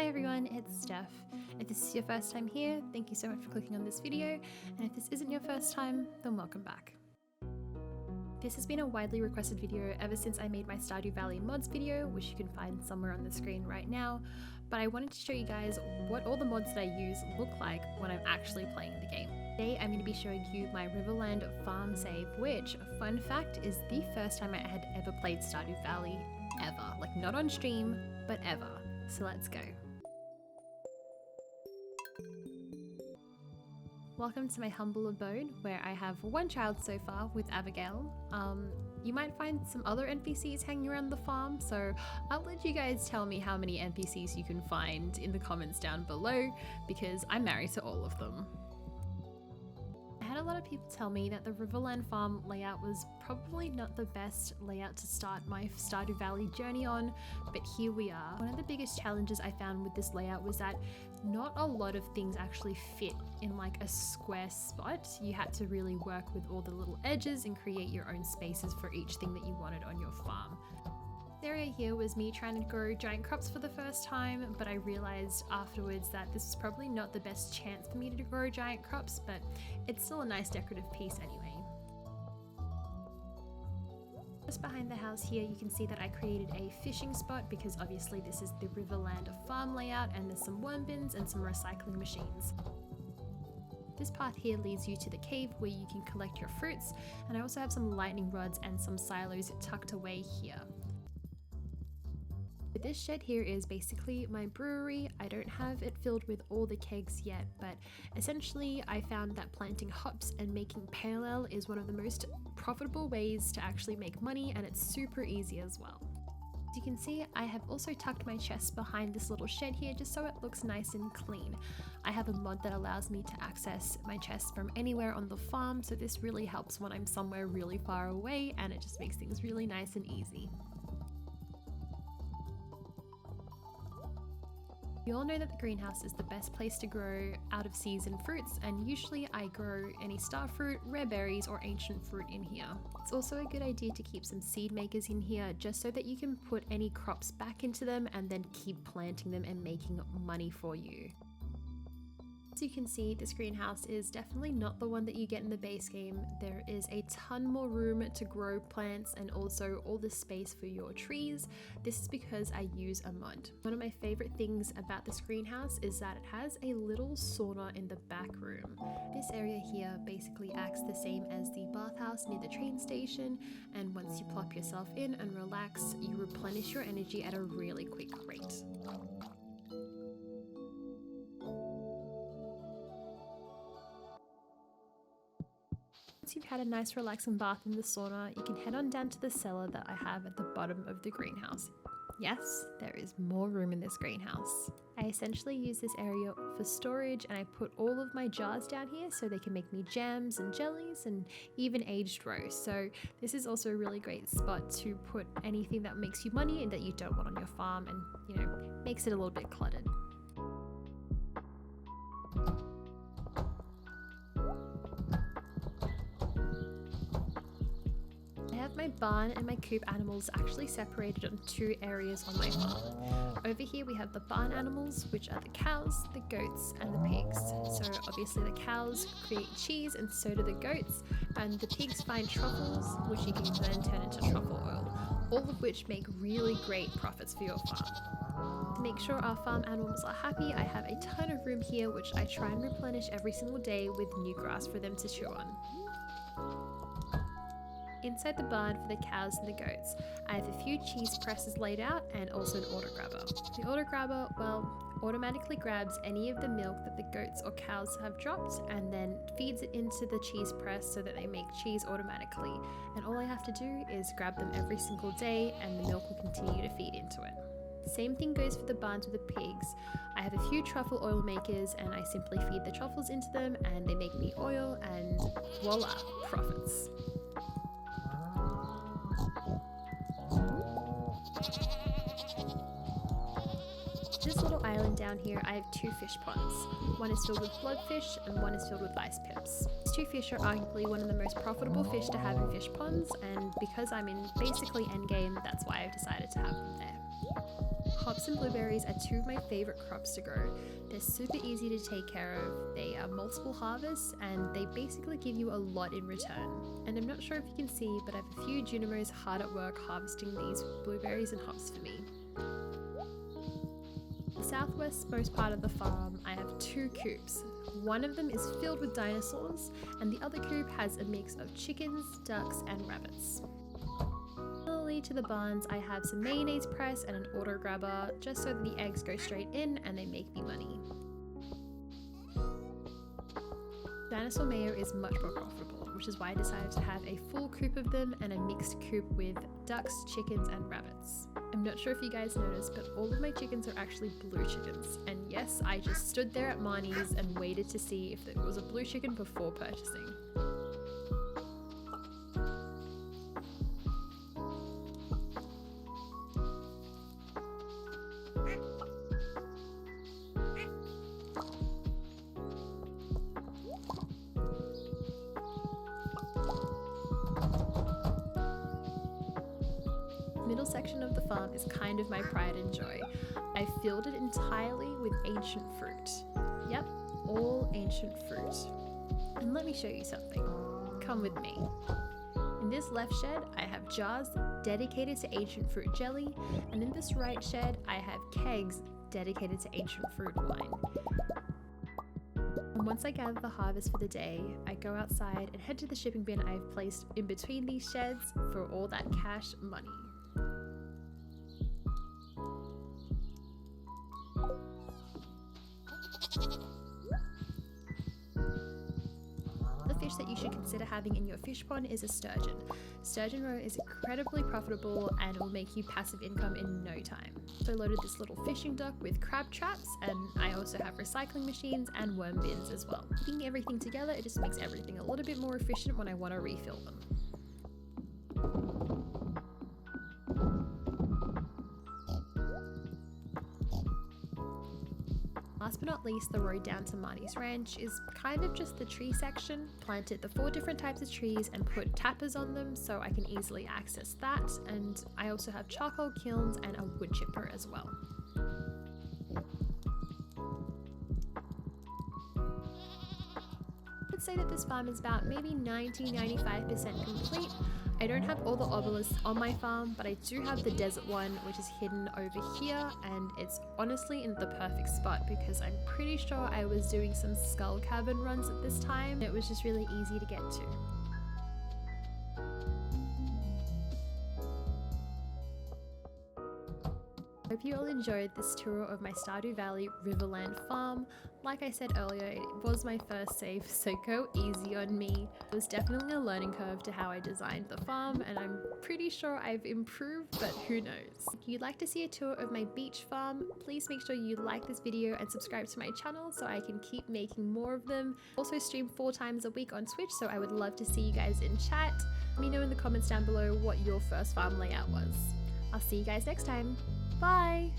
Hi everyone, it's Steph. If this is your first time here, thank you so much for clicking on this video, and if this isn't your first time, then welcome back. This has been a widely requested video ever since I made my Stardew Valley mods video, which you can find somewhere on the screen right now, but I wanted to show you guys what all the mods that I use look like when I'm actually playing the game. Today I'm going to be showing you my Riverland farm save, which, fun fact, is the first time I had ever played Stardew Valley ever. Like, not on stream, but ever. So let's go. Welcome to my humble abode, where I have one child so far with Abigail. You might find some other NPCs hanging around the farm, so I'll let you guys tell me how many NPCs you can find in the comments down below, because I'm married to all of them. I had a lot of people tell me that the Riverland farm layout was probably not the best layout to start my Stardew Valley journey on, but here we are. One of the biggest challenges I found with this layout was that not a lot of things actually fit in like a square spot. You had to really work with all the little edges and create your own spaces for each thing that you wanted on your farm. This area here was me trying to grow giant crops for the first time, but I realized afterwards that this is probably not the best chance for me to grow giant crops, but it's still a nice decorative piece anyway. Just behind the house here, you can see that I created a fishing spot because obviously this is the Riverland farm layout, and there's some worm bins and some recycling machines. This path here leads you to the cave where you can collect your fruits, and I also have some lightning rods and some silos tucked away here. This shed here is basically my brewery. I don't have it filled with all the kegs yet, but essentially I found that planting hops and making pale ale is one of the most profitable ways to actually make money, and it's super easy as well. As you can see, I have also tucked my chests behind this little shed here just so it looks nice and clean. I have a mod that allows me to access my chests from anywhere on the farm, so this really helps when I'm somewhere really far away, and it just makes things really nice and easy. You all know that the greenhouse is the best place to grow out of season fruits, and usually I grow any star fruit, rare berries, or ancient fruit in here. It's also a good idea to keep some seed makers in here just so that you can put any crops back into them and then keep planting them and making money for you. As you can see, this greenhouse is definitely not the one that you get in the base game. There is a ton more room to grow plants and also all the space for your trees. This is because I use a mod. One of my favorite things about this greenhouse is that it has a little sauna in the back room. This area here basically acts the same as the bathhouse near the train station, and once you plop yourself in and relax, you replenish your energy at a really quick rate. Once you've had a nice relaxing bath in the sauna, you can head on down to the cellar that I have at the bottom of the greenhouse. Yes, there is more room in this greenhouse. I essentially use this area for storage, and I put all of my jars down here so they can make me jams and jellies and even aged roast. So this is also a really great spot to put anything that makes you money and that you don't want on your farm, and makes it a little bit cluttered. My barn and my coop animals actually separated on two areas on my farm. Over here we have the barn animals, which are the cows, the goats, and the pigs. So obviously the cows create cheese, and so do the goats, and the pigs find truffles, which you can then turn into truffle oil, all of which make really great profits for your farm. To make sure our farm animals are happy, I have a ton of room here, which I try and replenish every single day with new grass for them to chew on. Inside the barn for the cows and the goats, I have a few cheese presses laid out and also an auto grabber. The auto grabber, automatically grabs any of the milk that the goats or cows have dropped and then feeds it into the cheese press so that they make cheese automatically. And all I have to do is grab them every single day, and the milk will continue to feed into it. Same thing goes for the barns with the pigs. I have a few truffle oil makers, and I simply feed the truffles into them and they make me oil, and voila, profits. This little island down here, I have two fish ponds. One is filled with bloodfish and one is filled with ice pips. These two fish are arguably one of the most profitable fish to have in fish ponds, and because I'm in basically endgame, that's why I've decided to have them there. Hops and blueberries are two of my favorite crops to grow. They're super easy to take care of, they are multiple harvests, and they basically give you a lot in return. And I'm not sure if you can see, but I have a few Junimos hard at work harvesting these blueberries and hops for me. The southwest-most part of the farm, I have two coops. One of them is filled with dinosaurs, and the other coop has a mix of chickens, ducks, and rabbits. Similarly to the barns, I have some mayonnaise press and an auto grabber, just so that the eggs go straight in and they make me money. Dinosaur mayo is much more profitable, which is why I decided to have a full coop of them and a mixed coop with ducks, chickens, and rabbits. I'm not sure if you guys noticed, but all of my chickens are actually blue chickens. And yes, I just stood there at Marnie's and waited to see if it was a blue chicken before purchasing. Middle section of the farm is kind of my pride and joy. I filled it entirely with ancient fruit. Yep, all ancient fruit. And let me show you something. Come with me. In this left shed, I have jars dedicated to ancient fruit jelly, and in this right shed, I have kegs dedicated to ancient fruit wine. And once I gather the harvest for the day, I go outside and head to the shipping bin I've placed in between these sheds for all that cash money. The fish that you should consider having in your fish pond is a sturgeon. Sturgeon roe is incredibly profitable and will make you passive income in no time. So I loaded this little fishing dock with crab traps, and I also have recycling machines and worm bins as well. Keeping everything together, it just makes everything a little bit more efficient when I want to refill them. Last but not least, the road down to Marnie's ranch is kind of just the tree section. Planted the 4 different types of trees and put tappers on them so I can easily access that, and I also have charcoal kilns and a wood chipper as well. I'd say that this farm is about maybe 90-95% complete. I don't have all the obelisks on my farm, but I do have the desert one, which is hidden over here, and it's honestly in the perfect spot because I'm pretty sure I was doing some skull cabin runs at this time. It was just really easy to get to. Hope you all enjoyed this tour of my Stardew Valley Riverland farm. Like I said earlier, it was my first save, so go easy on me. It was definitely a learning curve to how I designed the farm, and I'm pretty sure I've improved, but who knows. If you'd like to see a tour of my beach farm, please make sure you like this video and subscribe to my channel so I can keep making more of them. Also stream 4 times a week on Twitch, so I would love to see you guys in chat. Let me know in the comments down below what your first farm layout was. I'll see you guys next time. Bye!